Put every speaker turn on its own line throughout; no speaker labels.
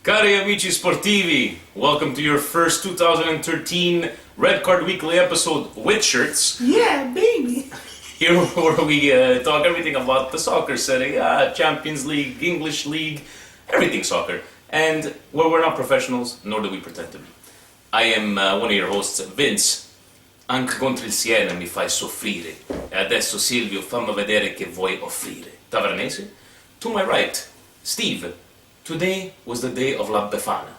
Cari amici sportivi, welcome to your first 2013 Red Card Weekly episode with shirts.
Yeah, baby.
Here where we talk everything about the soccer setting, Champions League, English League, everything soccer. And where we're not professionals, nor do we pretend to be. I am one of your hosts, Vince. Anche contro il Siena mi fai soffrire. E adesso Silvio, fammi vedere che vuoi offrire. Tavernese? To my right, Steve. Today was the day of La Befana.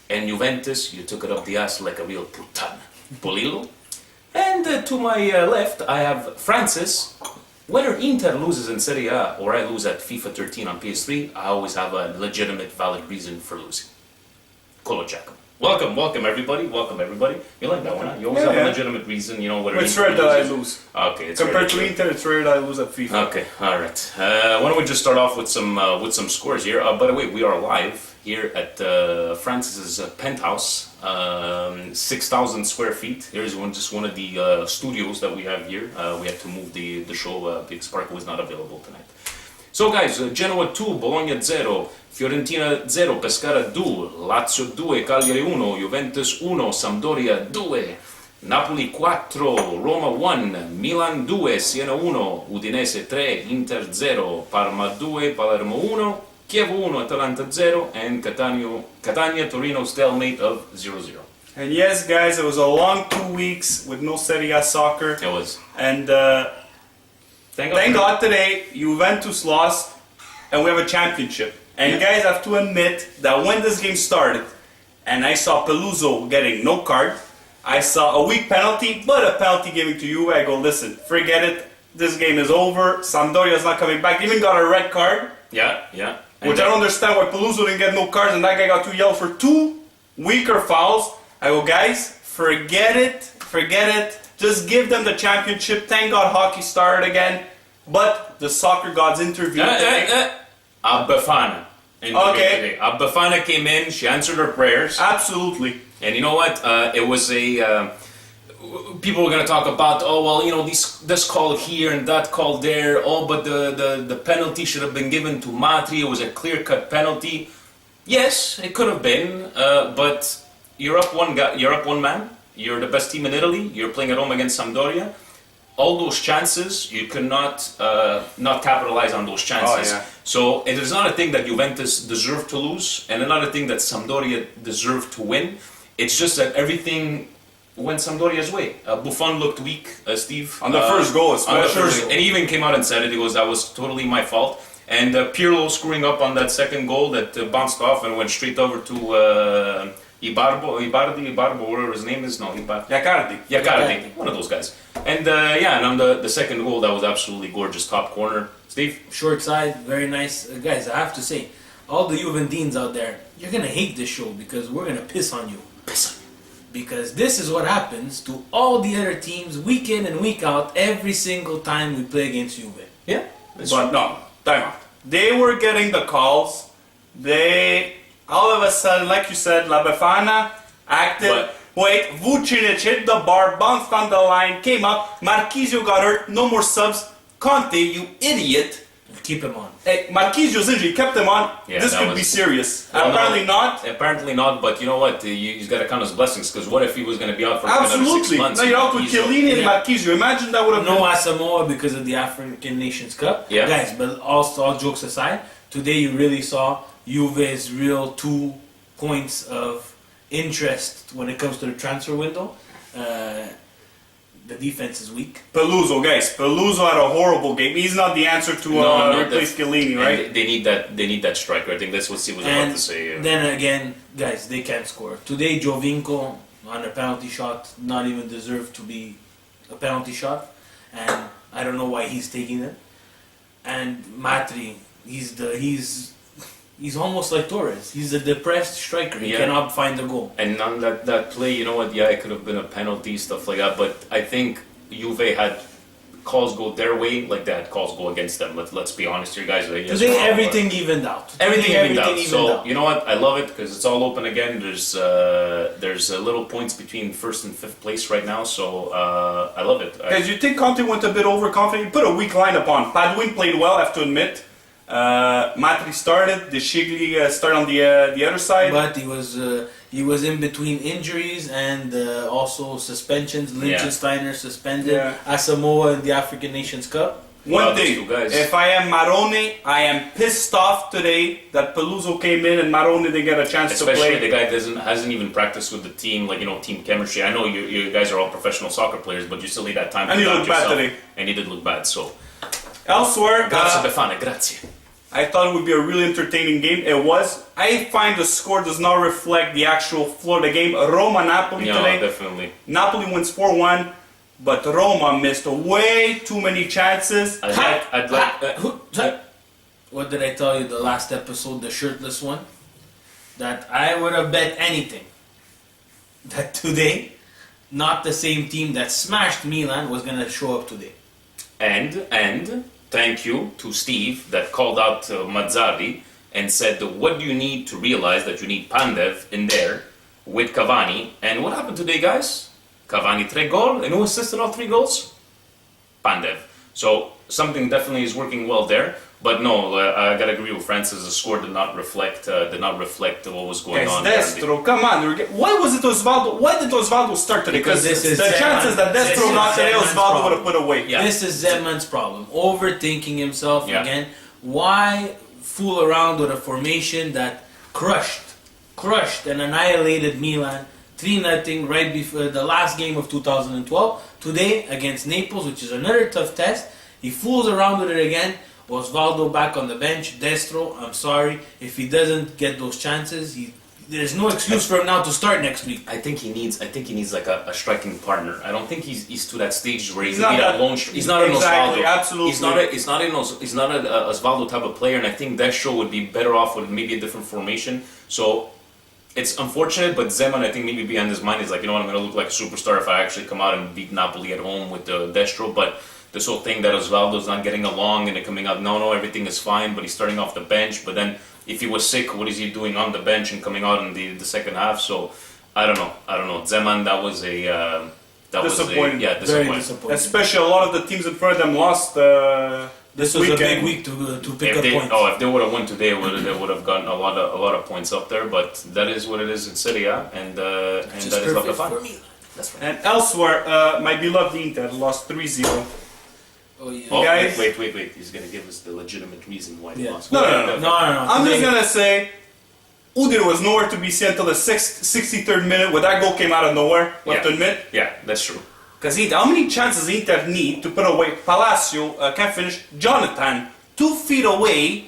And Juventus, you took it up the ass like a real puttana. Polillo? And to my left, I have Francis. Whether Inter loses in Serie A or I lose at FIFA 13 on PS3, I always have a legitimate, valid reason for losing. Colo Giacomo. Welcome everybody. You like that one, huh? You always have a legitimate reason, you know, whether
It's rare that I lose.
Okay, it's
Compared to Inter, it's rare that I lose at FIFA.
Okay, alright. Why don't we just start off with some scores here. By the way, we are live here at Francis's penthouse, 6,000 square feet. Here's just one of the studios that we have here. We had to move the show because Sparko was not available tonight. So guys, Genoa 2, Bologna 0, Fiorentina 0, Pescara 2, Lazio 2, Cagliari 1, Juventus 1, Sampdoria 2, Napoli 4, Roma 1, Milan 2, Siena 1, Udinese 3, Inter 0, Parma 2, Palermo 1, Chievo 1, Atalanta 0, and Catania Torino stalemate of 0-0.
And yes, guys, it was a long 2 weeks with no Serie A soccer.
It was.
And thank God today, Juventus lost, and we have a championship. And guys, I have to admit that when this game started, and I saw Peluso getting no card, I saw a weak penalty, but a penalty given to you. I go, listen, forget it. This game is over. Sampdoria is not coming back. Even got a red card.
Yeah.
Which I don't understand why Peluso didn't get no cards, and that guy got 2 yellows for 2 weaker fouls. I go, guys, forget it. Just give them the championship. Thank God hockey started again. But the soccer gods intervened today.
Befana.
Okay.
Befana came in, she answered her prayers.
Absolutely.
And you know what? It was a... people were going to talk about, oh, well, you know, this call here and that call there. Oh, but the penalty should have been given to Matri. It was a clear-cut penalty. Yes, it could have been. But you're up one man. You're the best team in Italy. You're playing at home against Sampdoria. All those chances, you cannot not capitalize on those chances.
Oh, yeah.
So it is not a thing that Juventus deserved to lose, and another thing that Sampdoria deserved to win. It's just that everything went Sampdoria's way. Buffon looked weak, Steve.
On the first goal, especially.
And he even came out and said it. He goes, that was totally my fault. And Pirlo screwing up on that second goal that bounced off and went straight over to Ibardi, whatever his name is. No, Iaccardi. One of those guys. And and on the second goal, that was absolutely gorgeous, top corner. Steve?
Short side, very nice. Guys, I have to say, all the Juventines out there, you're going to hate this show because we're going to piss on you. Because this is what happens to all the other teams week in and week out every single time we play against Juve.
Yeah.
But no, time out. They were getting the calls. All of a sudden, like you said, La Befana acted. Wait, Vucinic hit the bar, bounced on the line, came up. Marchisio got hurt, no more subs. Conte, you idiot.
Keep him on.
Hey, Marchisio's injury kept him on.
Yeah,
this could be serious.
Well,
Apparently not.
But you know what? He's got to count his blessings, because what if he was going to be out for another 6 months?
Now you're out with Chiellini and Marchisio. Imagine that would have
no Asamoah because of the African Nations Cup.
Yeah.
Guys, but all jokes aside, today you really saw Juve's real 2 points of interest when it comes to the transfer window. The defense is weak.
Peluso had a horrible game. He's not the answer to replace Chiellini, right?
They need that striker. I think that's what Steve was about to say.
Then again, guys, they can't score. Today, Giovinco on a penalty shot, not even deserved to be a penalty shot, and I don't know why he's taking it. And Matri, he's almost like Torres. He's a depressed striker. He cannot find the goal.
And on that play, you know what? Yeah, it could have been a penalty, stuff like that. But I think Juve had calls go their way, like they had calls go against them. Let's be honest here, guys.
Today, everything evened out.
Everything evened out. So you know what? I love it because it's all open again. There's little points between first and fifth place right now. So I love it.
Because you think Conte went a bit overconfident. He put a weak lineup on. Paduin played well, I have to admit. Matri started. De Shigli started on the other side.
But he was in between injuries and also suspensions. Liechtensteiner suspended.
Yeah.
Asamoah in the African Nations Cup.
One
those
thing,
two guys.
if I am Marone, I am pissed off today that Peluso came in and Marone didn't get a chance to
Especially
play.
the guy hasn't even practiced with the team, like team chemistry. I know you guys are all professional soccer players, but you still need that time.
And
to
he
adapt
looked bad
yourself.
today.
And he did look bad. So
Elsewhere,
grazie Befana, grazie.
I thought it would be a really entertaining game. It was. I find the score does not reflect the actual flow of the game. Roma-Napoli
No,
today.
definitely.
Napoli wins 4-1, but Roma missed way too many chances.
I'd like.
What did I tell you the last episode, the shirtless one? That I would have bet anything that today, not the same team that smashed Milan was going to show up today.
And thank you to Steve that called out Mazzarri and said, what do you need to realize that you need Pandev in there with Cavani? And what happened today, guys? Cavani 3 goals, and who assisted all 3 goals? Pandev. So something definitely is working well there. But no, I gotta agree with Francis. The score did not reflect what was going on.
Guys, Destro, come on. Why was it Osvaldo? Why did Osvaldo start today?
Because this is
the
Zeman.
chances that
This
Destro
is
got today,
Zeman's
Osvaldo would
problem.
have put away.
Yeah.
This is Zeman's problem. Overthinking himself
Yeah.
again. Why fool around with a formation that crushed and annihilated Milan 3-0 right before the last game of 2012. Today against Naples, which is another tough test. He fools around with it again. Osvaldo back on the bench. Destro, I'm sorry. If he doesn't get those chances, there's no excuse for him now to start next week.
I think he needs like a striking partner. I don't think he's to that stage where
He's
he's need
not
a lone. He's not an
exactly,
Osvaldo.
absolutely.
He's not an Osvaldo type of player, and I think Destro would be better off with maybe a different formation. So it's unfortunate, but Zeman, I think maybe behind his mind is like, I'm going to look like a superstar if I actually come out and beat Napoli at home with the Destro. But this whole thing that Osvaldo's not getting along and it coming out, no, everything is fine, but he's starting off the bench. But then if he was sick, what is he doing on the bench and coming out in the second half? So I don't know. Zeman, that was a
Disappointing.
Very
disappointing.
disappointing.
Especially a lot of the teams in front of them lost
This was
weekend.
a big week to pick
If
up
they,
points.
if they would have won today, they would have gotten a lot of points up there. But that is what it is in Serie A, and that
Which
is
is
La
perfect for
Befana.
me.
That's right.
And elsewhere, my beloved Inter lost 3-0.
Oh, yeah.
Oh,
Guys.
wait! He's gonna give us the legitimate reason why they
Yeah.
lost.
No. I'm just
Today-
gonna say, Udir was nowhere to be seen until the 63rd minute, where that goal came out of nowhere. We have to admit,
Yeah, that's true.
because how many chances Inter need to put away? Palacio can't finish. Jonathan, 2 feet away,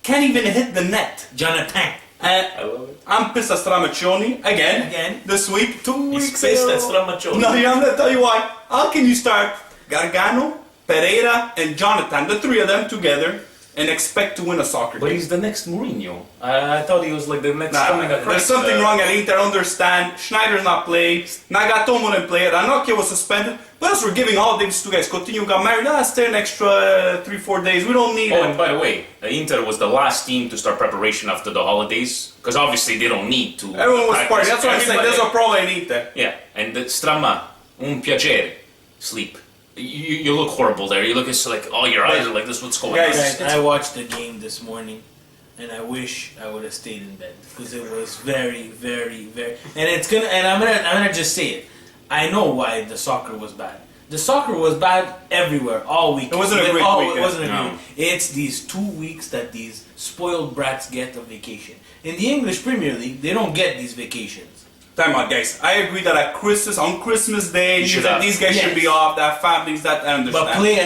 can't even hit the net.
Jonathan.
And
I love it.
I'm pissed at Stramaccioni again.
Again?
This week, 2
He's
weeks
pissed
ago.
at Stramaccioni.
No, I'm gonna tell you why. How can you start Gargano, Pereira, and Jonathan, the 3 of them together, and expect to win a soccer
But
game?
he's the next Mourinho. I thought he was like the next coming across.
There's something wrong at Inter, understand. Schneider's not playing. Nagatomo didn't play. Ranocchia was suspended. But as we're giving holidays to guys, Coutinho got married. Stay an extra 3-4 days. We don't need
Oh,
it.
and by the way, Inter was the last team to start preparation after the holidays, because obviously they don't need to.
Everyone was
practice.
partying. That's what I'm saying. There's a problem in Inter.
Yeah, and the Strama, un piacere, sleep. You look horrible there. You look, it's like, all your eyes are like this. What's going
Guys,
on?
I watched the game this morning, and I wish I would have stayed in bed because it was very, very, very. And I'm gonna just say it. I know why the soccer was bad. The soccer was bad everywhere all week.
It wasn't a great weekend.
It wasn't a
No.
great. It's these 2 weeks that these spoiled brats get of vacation. In the English Premier League, they don't get these vacations.
Time out, guys. I agree that at on Christmas Day,
You should have.
these guys should
Yes.
be off. That families, that I understand.
But play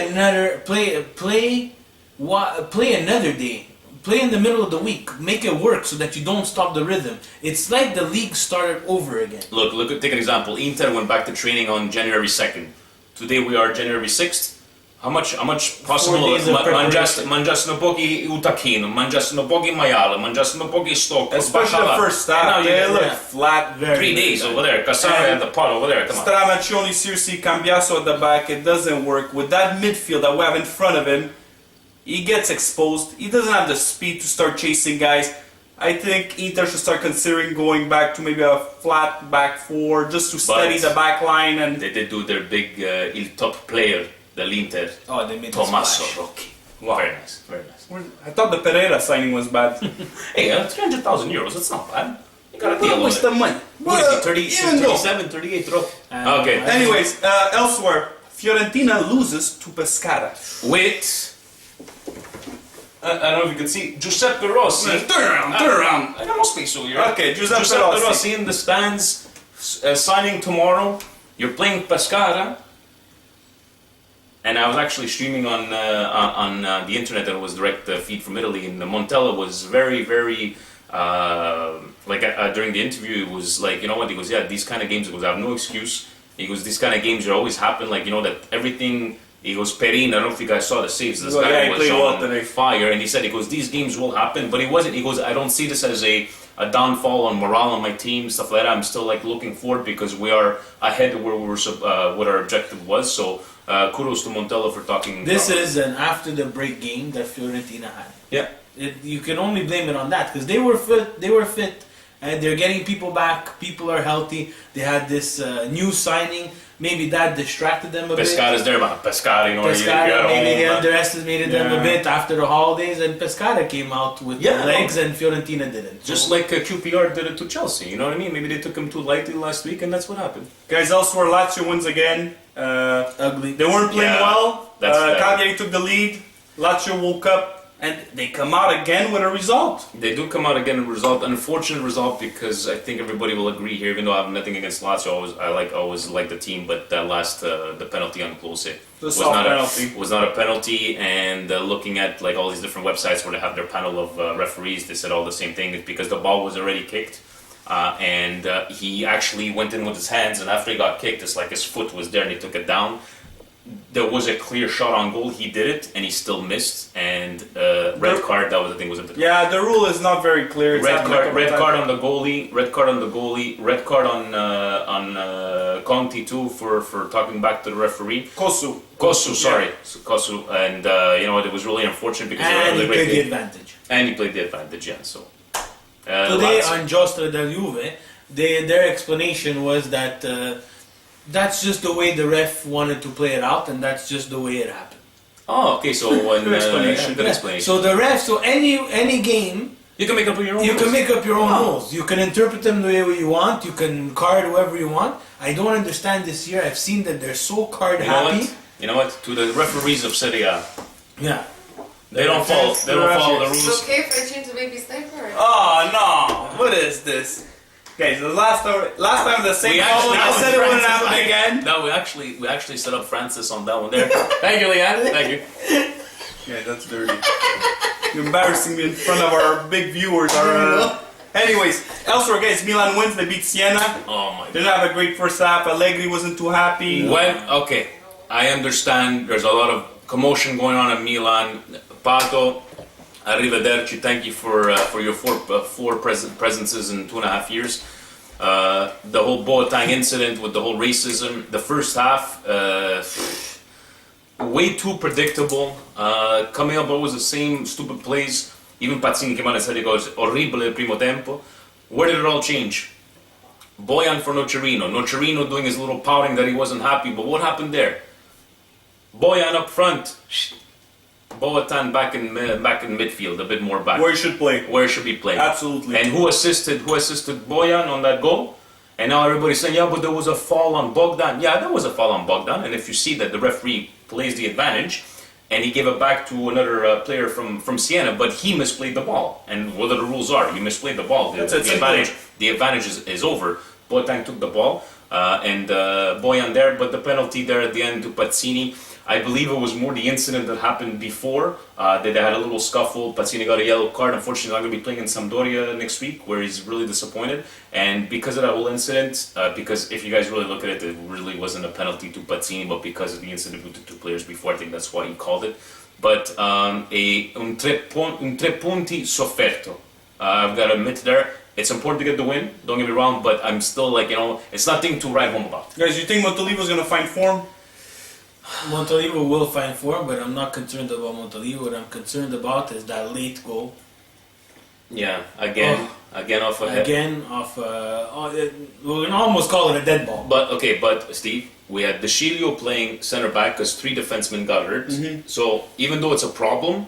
another day. Play in the middle of the week. Make it work so that you don't stop the rhythm. It's like the league started over again.
Look. Take an example. Inter went back to training on January 2nd. Today we are January 6th. How much possible?
4 days of preparation.
Mangias no pochi utachino, mangias no pochi maiale, mangias no pochi stock.
Especially the first
And now
half,
you
they
get-
look
yeah.
flat.
3 days over there. Cassano and the pot over there. Come on.
Stramaccioni, seriously, Cambiaso at the back, it doesn't work. With that midfield that we have in front of him, he gets exposed. He doesn't have the speed to start chasing guys. I think Inter should start considering going back to maybe a flat back 4 just to steady the back line. And
They did do their big il top player dell'Inter,
Oh, they made
Tommaso
the splash.
Rocchi. Very nice, very nice.
I thought the Pereira signing was bad.
Hey, 300,000 euros, that's not bad. You got a
What
deal
was
with
the
it.
money?
What is it, 30,
Even though-
37, 38, bro?
And
Okay.
Anyways, elsewhere, Fiorentina loses to Pescara.
With... I don't know if you can see Giuseppe Rossi.
Turn around.
I got no space over here.
Okay, Giuseppe Rossi.
in the stands, signing tomorrow. You're playing Pescara. And I was actually streaming on the internet, and it was direct feed from Italy. And Montella was very, very during the interview, it was like, you know what? He goes, yeah, these kind of games. He goes, I have no excuse. He goes, these kind of games that always happen. Like, you know, that everything. He goes, Perin. I don't know if you guys saw the saves. This
Well,
guy
yeah, he
was
played well
on
today.
fire, and he said, he goes, these games will happen, but he wasn't. He goes, I don't see this as a downfall on morale on my team, stuff like that. I'm still like looking forward because we are ahead of where we were, what our objective was. So kudos to Montella for talking.
This is an after the break game that Fiorentina had.
Yeah.
You can only blame it on that because they were fit, and they're getting people back. People are healthy. They had this new signing. Maybe that distracted them a bit.
Pescara's there, man. Pescara, you know,
Pescara, maybe they
home,
underestimated them a
Yeah.
bit after the holidays, and Pescara came out with
Yeah,
the legs, and Fiorentina didn't.
just like QPR did it to Chelsea. You know what I mean? Maybe they took him too lightly last week, and that's what happened.
Guys, elsewhere, Lazio wins again.
Ugly.
They weren't playing
Yeah,
well.
that's-
Cagliari took the lead. Lazio woke up, and they come out again with a result.
They do come out again a result, an unfortunate result, because I think everybody will agree here. Even though I have nothing against Lazio, I always like the team, but that last the penalty on Klose was
soft
not
penalty.
was not a penalty. And looking at like all these different websites where they have their panel of referees, they said all the same thing. It's because the ball was already kicked, and he actually went in with his hands, and after he got kicked, it's like his foot was there and he took it down. There was a clear shot on goal. He did it, and he still missed. And red card. That was the thing. Was it?
Yeah, the rule is not very clear. It's
Red
happened a
card,
couple
red
times.
card on the goalie, red card on the goalie, red card on Conti too for talking back to the referee.
Kosu.
Sorry, Kosu, and you know what? It was really unfortunate because they
And
were
he
really
played the
great.
advantage.
And he played the advantage, yeah. So
Today
Lazio-
on Giostra del Juve, their explanation was that that's just the way the ref wanted to play it out, and that's just the way it happened.
Oh, okay. So when
Good explanation.
good
Yeah.
explanation.
So the ref, any game,
You can make up your own.
you can
rules.
make up your own
Oh.
rules. You can interpret them the way you want. You can card whoever you want. I don't understand this year. I've seen that they're so card
You know
happy.
what? You know what? To the referees of Serie A,
Yeah.
they don't follow. They don't follow the
It's
rules.
okay if I change the baby's diaper.
Oh no! What is this? Guys, the last time the same
We
call,
actually-
I said it wouldn't
Francis,
happen
I-
again.
No, we actually set up Francis on that one there. Thank you, Leanne. Thank you.
Yeah, that's dirty. You're embarrassing me in front of our big viewers. Anyways, elsewhere, guys, Milan wins. They beat Siena.
Oh my.
They didn't have a great first half. Allegri wasn't too happy.
Okay, I understand there's a lot of commotion going on in Milan. Pato, arrivederci, thank you for your four presences in 2.5 years. The whole Boateng incident with the whole racism, the first half, way too predictable. Coming up always the same stupid plays. Even Pazzini came out and said, he goes, orribile il primo tempo. Where did it all change? Bojan for Nocerino. Nocerino doing his little pouting that he wasn't happy, but what happened there? Bojan up front. Boateng back in midfield, a bit more back.
Where you should play.
Where should be playing?
Absolutely.
And who assisted Bojan on that goal? And now everybody's saying, yeah, but there was a foul on Bogdan. Yeah, there was a foul on Bogdan. And if you see that the referee plays the advantage, and he gave it back to another player from Siena, but he misplayed the ball. And what the rules are, you misplayed the ball.
That's it, simple.
The advantage is over. Boateng took the ball, and Bojan there, but the penalty there at the end to Pazzini, I believe it was more the incident that happened before, that they had a little scuffle. Pazzini got a yellow card. Unfortunately, he's not going to be playing in Sampdoria next week, where he's really disappointed. And because of that whole incident, because if you guys really look at it, it really wasn't a penalty to Pazzini, but because of the incident with the two players before, I think that's why he called it. But un tre punti sofferto. I've got to admit there, it's important to get the win, don't get me wrong, but I'm still like, it's nothing to write home about.
Guys, you think Montolivo's going to find form?
Montolivo will find form, but I'm not concerned about Montolivo. What I'm concerned about is that late goal.
Yeah, again off a head.
Again, we're gonna almost call it a dead ball.
But Steve, we had De Sciglio playing center back because 3 defensemen got hurt. So even though it's a problem,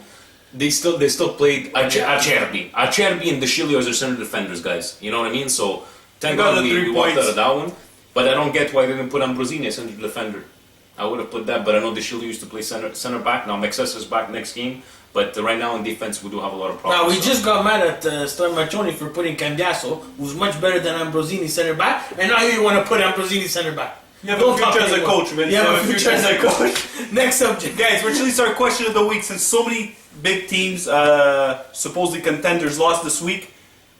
They still played Acerbi and De Chilio as their center defenders, guys. You know what I mean? So thank
got
God
the 3
we walked
points.
out of that one. But I don't get why they didn't put Ambrosini as center defender. I would have put that, but I know De Chilio used to play center back. Now Mexes is back next game. But right now in defense, we do have a lot of problems.
Now, we just got mad at Stramaccioni for putting Cambiaso, who's much better than Ambrosini center back, and now you want to put Ambrosini center back.
You have a future as a coach, man.
You have a future as a coach. Next subject.
Guys, we're actually our question of the week. Since so many big teams, supposedly contenders, lost this week,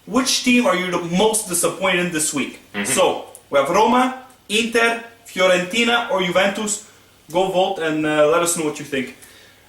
which team are you the most disappointed in this week? So, we have Roma, Inter, Fiorentina, or Juventus. Go vote and let us know what you think.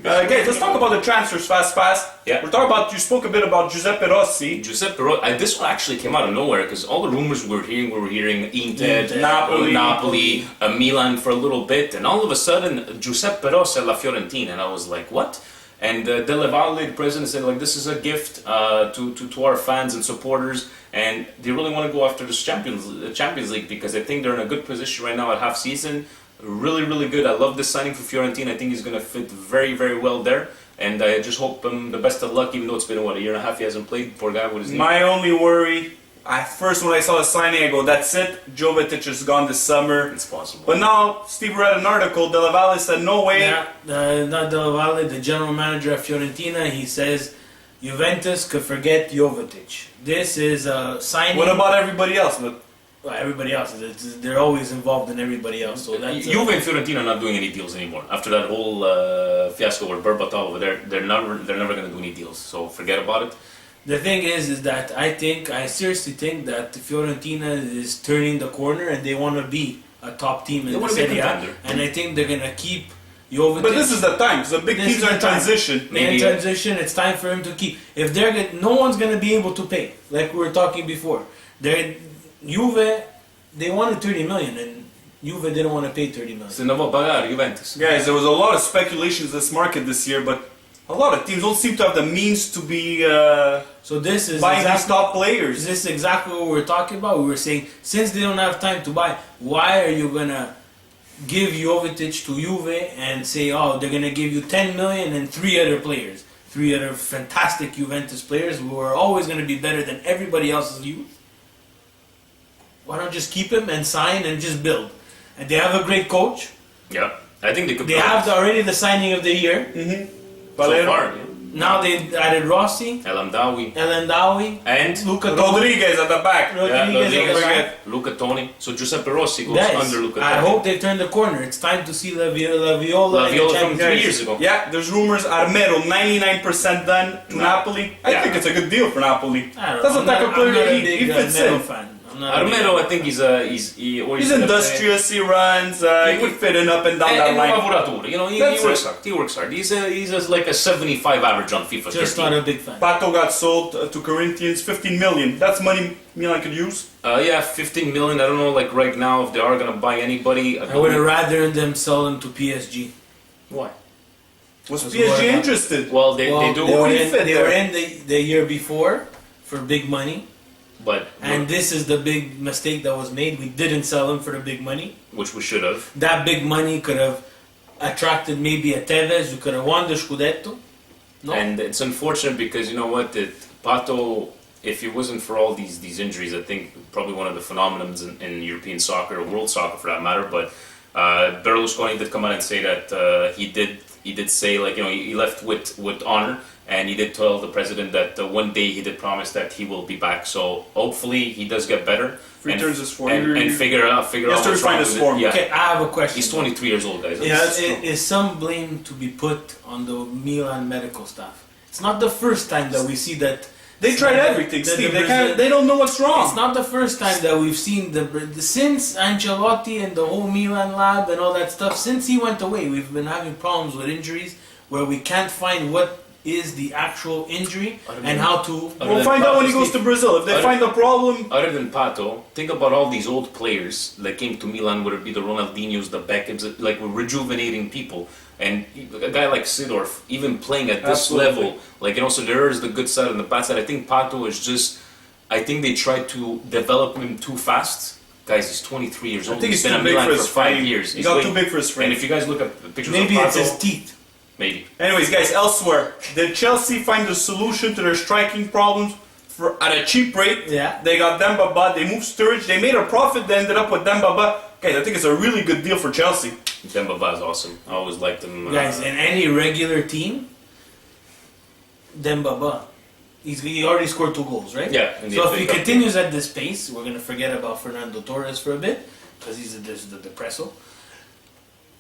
Guys, let's talk about the transfers fast.
Yeah.
We're talking about, you spoke a bit about Giuseppe Rossi.
Giuseppe Rossi, this one actually came out of nowhere because all the rumors we were hearing Inter, Napoli, Milan for a little bit, and all of a sudden Giuseppe Rossi at La Fiorentina, and I was like, what? And Delle Valle, the president, said like, this is a gift to our fans and supporters, and they really want to go after this Champions League because I think they're in a good position right now at half season. Really, really good. I love this signing for Fiorentina. I think he's going to fit very, very well there. And I just hope him the best of luck, even though it's been, a year and a half he hasn't played. Poor guy with his knee.
My only worry, at first when I saw the signing, I go, that's it. Jovetic is gone this summer.
It's possible.
But now, Steve read an article, Delle Valle said, no way.
Yeah, not Delle Valle, the general manager of Fiorentina, he says Juventus could forget Jovetic. This is a signing.
What about everybody else? But
Well, everybody else, they're always involved in everybody else. So that's
Juve and Fiorentina are not doing any deals anymore. After that whole fiasco with Berbatov over there, they're never going to do any deals. So forget about it.
The thing is that I seriously think that Fiorentina is turning the corner and they want to be a top team in the Serie A. And I think they're going to keep Jovetic.
But this is the time, because the big teams are in transition.
In transition, it's time for him to keep. If no one's going to be able to pay, like we were talking before. Juve, they wanted 30 million, and Juve didn't want to pay 30 million.
Se ne va pagare Juventus.
Guys, there was a lot of speculations this market this year, but a lot of teams don't seem to have the means to be
So this is
buying these top players.
This is exactly what we're talking about. We were saying, since they don't have time to buy, why are you going to give Jovetic to Juve and say, oh, they're going to give you 10 million and 3 other players, 3 other fantastic Juventus players who are always going to be better than everybody else's youth? Why don't just keep him and sign and just build? And they have a great coach.
Yeah, I think they could.
They have already the signing of the year.
So far, yeah.
Now they added Rossi,
El Amdawi,
and Luca
Rodriguez at the back.
Luca Toni. So Giuseppe Rossi goes under Luca Toni.
I hope they turn the corner. It's time to see La Viola
from 3 years ago.
Yeah, there's rumors. Armero, 99% done to Napoli. I think it's a good deal for Napoli. That's the type of player that he fits in.
Fan.
Armero, I think he's
industrious. He runs. He would fit in up and down that line.
You know, he works hard. He works hard. He's like a 75 average on FIFA.
Just 13. Not a big fan.
Pato got sold to Corinthians, 15 million. That's money Milan could use.
Yeah, 15 million. I don't know, like right now, if they are gonna buy anybody.
I would have rather them sell him to PSG.
Why?
Was PSG interested?
Well, they do.
They were in the year before for big money. And this is the big mistake that was made. We didn't sell him for the big money.
Which we should have.
That big money could have attracted maybe a Tevez who could have won the Scudetto. No.
And it's unfortunate because, you know what, Pato, if it wasn't for all these injuries, I think probably one of the phenomenons in European soccer, or world soccer for that matter, but Berlusconi did come out and say that he did say, like, you know, he left with honor. And he did tell the president that one day he did promise that he will be back. So hopefully he does get better.
Returns his form.
And figure out what's wrong with
form.
Yeah.
Okay, I have a question.
He's 23 years old, guys.
Is some blame to be put on the Milan medical staff? It's not the first time that we see that.
They tried everything, Steve. They don't know what's wrong.
It's not the first time that we've seen since Ancelotti and the whole Milan lab and all that stuff. Since he went away, we've been having problems with injuries where we can't find what is the actual injury and how to.
We'll find out when he goes to Brazil. If they find the problem.
Other than Pato, think about all these old players that came to Milan, whether it be the Ronaldinhos, the Beckhams, like we're rejuvenating people. And a guy like Seedorf, even playing at this level, like, you know, so there is the good side and the bad side. I think Pato is just, I think they tried to develop him too fast. Guys, he's 23 years old.
I think he's
been
too
at
big
Milan
for his
for 5
frame.
years.
He got too big for his frame.
And if you guys look at pictures
maybe
of Pato,
it's his teeth.
Maybe.
Anyways, guys, elsewhere, did Chelsea find the solution to their striking problems at a cheap rate?
Yeah.
They got Demba Ba, they moved Sturridge, they made a profit, they ended up with Demba Ba. Guys, I think it's a really good deal for Chelsea.
Demba Ba is awesome. I always liked him.
Guys, in any regular team, Demba Ba, he already scored 2 goals, right?
Yeah, in the
So
FA
if he
Cup.
continues at this pace, we're gonna forget about Fernando Torres for a bit because he's the depresso.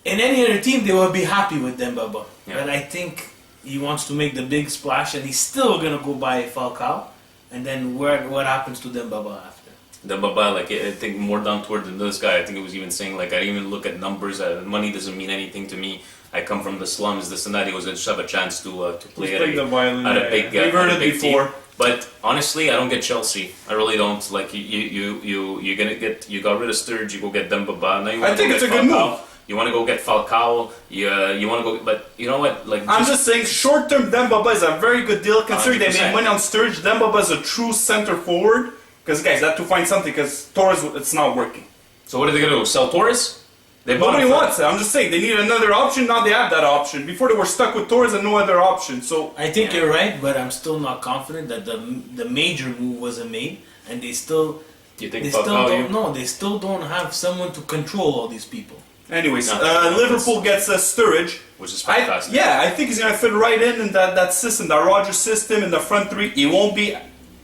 In any other team, they will be happy with Demba Ba.
Yeah.
But I think he wants to make the big splash, and he's still gonna go buy Falcao. And then what happens to Demba Ba after?
Demba Ba, like I think more down toward than this guy. I think it was even saying like I didn't even look at numbers. Money doesn't mean anything to me. I come from the slums. This and that. He was just have a chance to play
He's
at
played the violin,
at a
yeah,
big.
yeah. We've heard
at a
it
big
before.
team. But honestly, I don't get Chelsea. I really don't. Like you're gonna get. You got rid of Sturridge. You go get Demba Ba. Now you
I
wanna
think
go
it's
get
a good
Falcao.
move.
You want to go get Falcao. You want to go. But you know what? Like
I'm just saying, short-term Demba Ba is a very good deal considering they
100%.
made money on Sturridge. Demba Ba is a true center forward. Because guys, they have to find something because Torres, it's not working.
So what are they gonna do? Sell Torres? They bought
Nobody
him for-
wants it. I'm just saying they need another option. Now they have that option. Before they were stuck with Torres and no other option. So
I think you're right, but I'm still not confident that the major move wasn't made, and they still
You think
they still
Falcao?
don't no, they still don't have someone to control all these people.
anyways,
No,
Liverpool gets Sturridge.
Which is fantastic.
I think he's gonna fit right in that system, that Rodgers system in the front three. He won't be.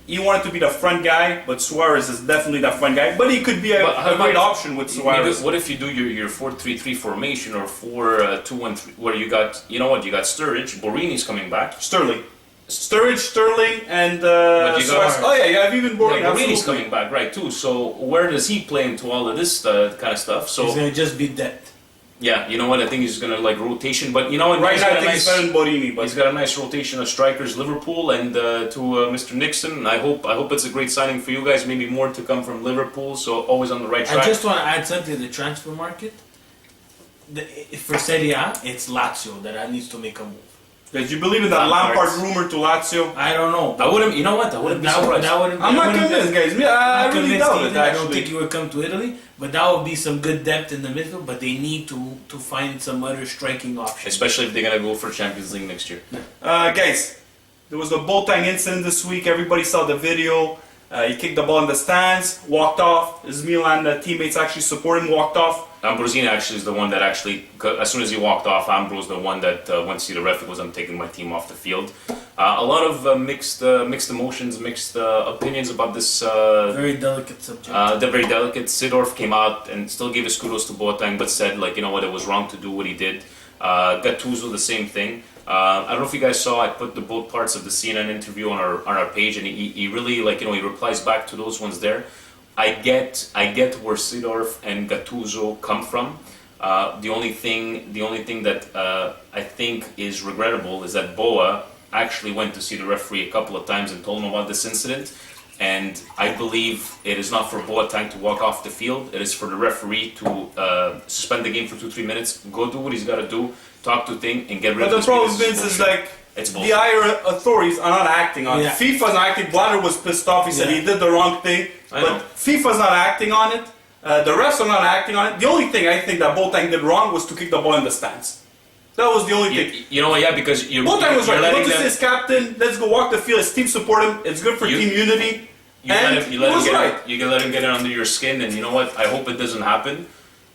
He wanted to be the front guy, but Suarez is definitely the front guy. But he could be
But how
a great
about-
option with
Maybe-
Suarez.
what if you do your 4-3-3 formation or 4-2-1-3 where you got you got Sturridge, Borini's coming back.
Sterling, Sterling, and
But you got-
Suarez. Oh yeah, you have even Borini.
Yeah, Borini's
absolutely.
coming back, right? Too. So where does he play into all of this kind of stuff?
He's
So
gonna just be depth.
yeah, you know what? I think he's gonna like rotation, but you know what?
Right
He's
now, I
got a
think
nice-
he's better than Borini, but
He's got a nice rotation of strikers, Liverpool, and to Mr. Nixon. I hope it's a great signing for you guys. Maybe more to come from Liverpool. So always on the right
I
track.
just want to add something to the transfer market. For Serie A, it's Lazio that needs to make a move.
did you believe in that
Lampard.
Lampard rumor to Lazio?
I don't know.
I wouldn't. You know what? I wouldn't be surprised.
I'm not convinced, guys. Yeah, I
Not
really
convinced
doubt it.
either. I don't
Actually,
think he would come to Italy, but that would be some good depth in the midfield. But they need to find some other striking options.
Especially if they're gonna go for Champions League next year.
guys, there was the Boateng incident this week. Everybody saw the video. He kicked the ball in the stands, walked off. His Milan teammates actually support him, walked off.
Ambrosini actually is the one that actually, as soon as he walked off, Ambrose the one that went to see the ref. It was, I'm taking my team off the field. A lot of mixed emotions, mixed opinions about this.
Very delicate subject.
They're very delicate. Sidorf came out and still gave his kudos to Boateng, but said like, you know what, it was wrong to do what he did. Gattuso the same thing. I don't know if you guys saw. I put the both parts of the CNN interview on our page, and he really he replies back to those ones there. I get where Sidorf and Gattuso come from. The only thing that I think is regrettable is that Boa actually went to see the referee a couple of times and told him about this incident. And I believe it is not for Boateng to walk off the field. It is for the referee to suspend the game for 2-3 minutes, go do what he's got to do, talk to thing, and get rid
But
of
the
this.
problem,
because
Vince, is
bullshit.
like
It's
the
bullshit.
higher authorities are not acting on it.
Yeah.
FIFA's not acting. Blatter was pissed off. He said
Yeah.
he did the wrong thing.
I
But
know.
FIFA's not acting on it. The refs are not acting on it. The only thing I think that Boateng did wrong was to kick the ball in the stands. That was the only thing.
You know what? Yeah, because you're
Boateng was
you're
right.
letting
Look to
them-
his captain. Let's go walk the field. His team support him. It's good for
You-
team unity.
You
And
let
he
him
was
get
right.
you can let him get it under your skin, and you know what? I hope it doesn't happen.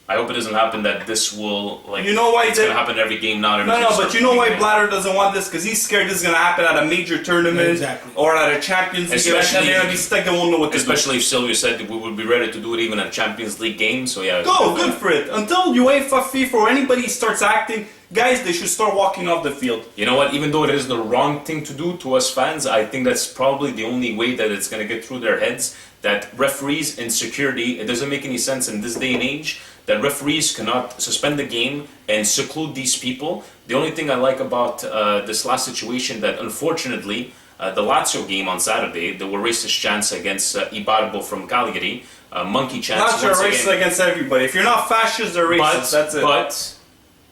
I hope it doesn't happen that this will like.
You know why
it's
they-
gonna happen every game now.
No, but you know why Blatter doesn't want this? Because he's scared this is going to happen at a major tournament
Exactly.
or at a Champions League event, and
Especially-
they're going to be stuck. They won't know what to do.
Especially if Silvio said that we would be ready to do it even at Champions League games. So yeah.
Go, good for it. Until UEFA, FIFA, or anybody starts acting, guys, they should start walking off the field.
You know what? Even though it is the wrong thing to do to us fans, I think that's probably the only way that it's going to get through their heads. That referees and security, it doesn't make any sense in this day and age that referees cannot suspend the game and seclude these people. The only thing I like about this last situation that unfortunately the Lazio game on Saturday, there were racist chants against Ibarbo from Cagliari, monkey chants.
Not sure
once
racist
again.
against everybody. If you're not fascist, they're racist. That's it.
But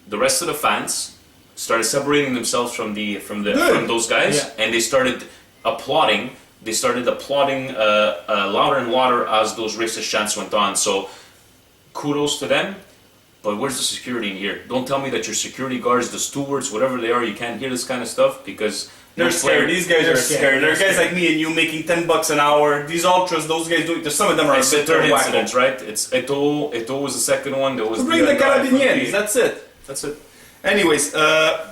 the rest of the fans started separating themselves from those guys,
Yeah.
and they started applauding. They started applauding louder and louder as those racist chants went on. So, kudos to them. but where's the security in here? Don't tell me that your security guards, the stewards, whatever they are, you can't hear this kind of stuff because
They're scared. These guys are scared. There are guys
scared.
like me and you making $10 an hour. These ultras, those guys do. Some of them are
It's
a
the
bit
third
wacko.
incident, right? It's Eto'o was the second one. There was
To bring the
guy from
Carabinieri.
the-
That's it.
That's it.
Anyways,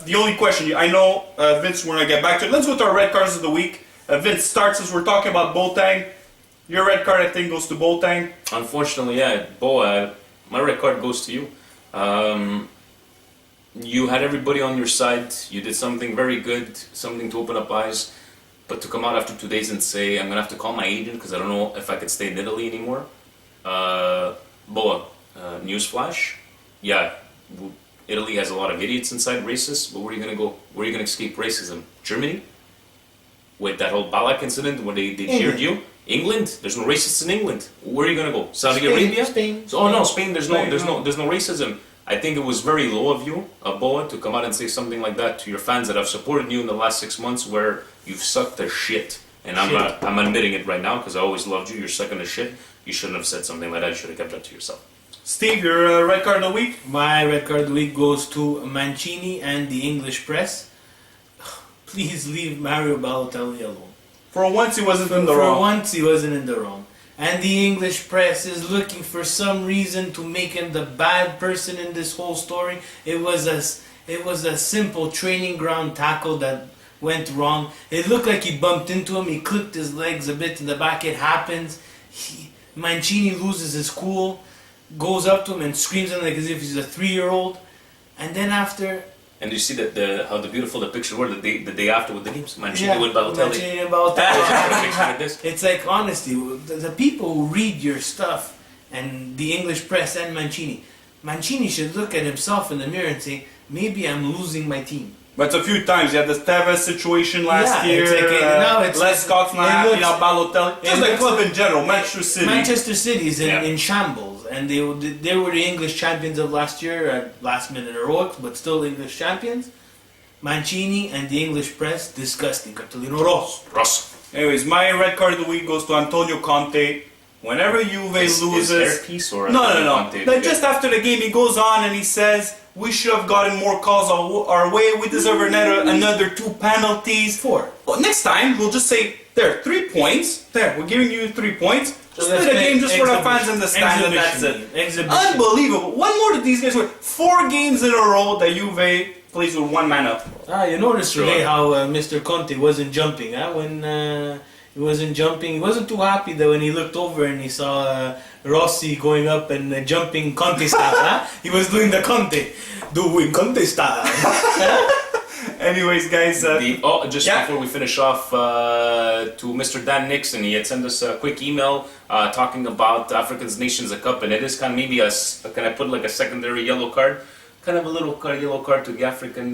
the only question I know, Vince, we're gonna get back to it. Let's go to our red cards of the week. Vince starts as we're talking about Boateng. Your red card, I think, goes to Boateng.
Unfortunately, yeah, Bo, my red card goes to you. You had everybody on your side. You did something very good, something to open up eyes. But to come out after 2 days and say, I'm going to have to call my agent because I don't know if I can stay in Italy anymore. Boa, newsflash. Yeah, Italy has a lot of idiots inside, racists. But where are you going to go? Where are you going to escape racism? Germany? With that whole Balak incident where they cheered you? England? There's no racists in England. Where are you going to go? Saudi
Spain,
Arabia?
Spain.
Oh no, Spain. There's no racism. I think it was very low of you, Boa, to come out and say something like that to your fans that have supported you in the last 6 months, where you've sucked their shit. And I'm admitting it right now because I always loved you. You're sucking the shit. You shouldn't have said something like that. You should have kept that to yourself.
Steve, your red card of the week.
My red card of the week goes to Mancini and the English press. Please leave Mario Balotelli alone.
For once, he wasn't in the
For
wrong.
once, he wasn't in the wrong. And the English press is looking for some reason to make him the bad person in this whole story. It was a simple training ground tackle that went wrong. It looked like he bumped into him. He clipped his legs a bit in the back. It happens. Mancini loses his cool, goes up to him and screams at him like as if he's a 3-year-old. And then after...
And you see that how the beautiful the picture were the day after with the games. Mancini with Balotelli.
Mancini and Balotelli.
Picture like this.
It's like, honestly, the people who read your stuff and the English press and Mancini should look at himself in the mirror and say, maybe I'm losing my team.
But it's a few times. You had the Tevez situation last
Yeah,
year.
it's like, now it's
Les
like-
Scott's not
it
happy
looks-
now. Balotelli. Just
it
the
looks-
club in general. Manchester City.
Manchester City's
Yeah.
in shambles, and they were the English champions of last year, last minute heroics, but still English champions. Mancini and the English press, disgusting. Cartolino Rosso.
Ross.
Anyways, my red card of the week goes to Antonio Conte. Whenever Juve
Is
loses...
hairpiece or
No.
Conte?
Like just after the game, he goes on and he says, we should have gotten more calls our way. We deserve another 2 penalties.
4.
Well, next time, we'll just say, there, 3 points. There, we're giving you 3 points. Just play the game just for the fans in the stand and that's it.
Exhibition.
Unbelievable. One more that these guys were 4 games in a row that Juve plays with 1 man up.
You noticed
Sure.
today how Mr. Conte wasn't jumping, when he wasn't jumping. He wasn't too happy that when he looked over and he saw Rossi going up and jumping Conte style. He was doing the Conte, doing Conte style.
Anyways, guys,
Before we finish off, to Mr. Dan Nixon, he had sent us a quick email talking about Africa's Nations Cup, and it is kind of maybe can I put like a secondary yellow card? Kind of a little yellow card to the African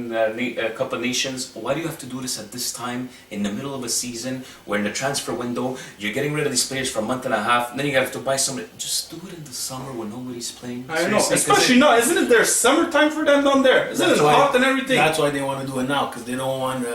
Cup of Nations. Why do you have to do this at this time, in the middle of a season, where in the transfer window, you're getting rid of these players for a month and a half, and then you have to buy somebody? Just do it in the summer when nobody's playing.
I know,
Seriously, 'cause
especially not. Isn't it their summertime for them down there? Isn't it hot and everything?
That's why they want to do it now, because they don't want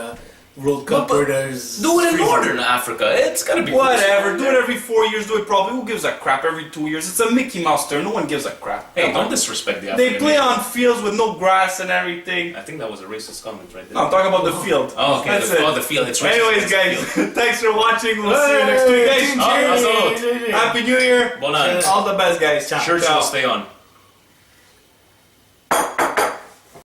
World Cup
But
where there's...
do it in
freezing.
Northern Africa. It's gotta be
Whatever, do it every 4 years, do it probably. Who gives a crap every 2 years? It's a Mickey Mouse turn, no one gives a crap.
Hey, don't disrespect the
They
African
play
nation.
on fields with no grass and everything.
I think that was a racist comment right there.
No, I'm talking about the field.
Oh, okay.
That's
The
it.
field. It's racist.
Anyways,
It's
guys,
the field.
thanks for watching. We'll see you next week, guys.
Oh, absolutely.
Happy New Year.
Bon an.
All the best, guys.
Church
Ciao.
will stay on.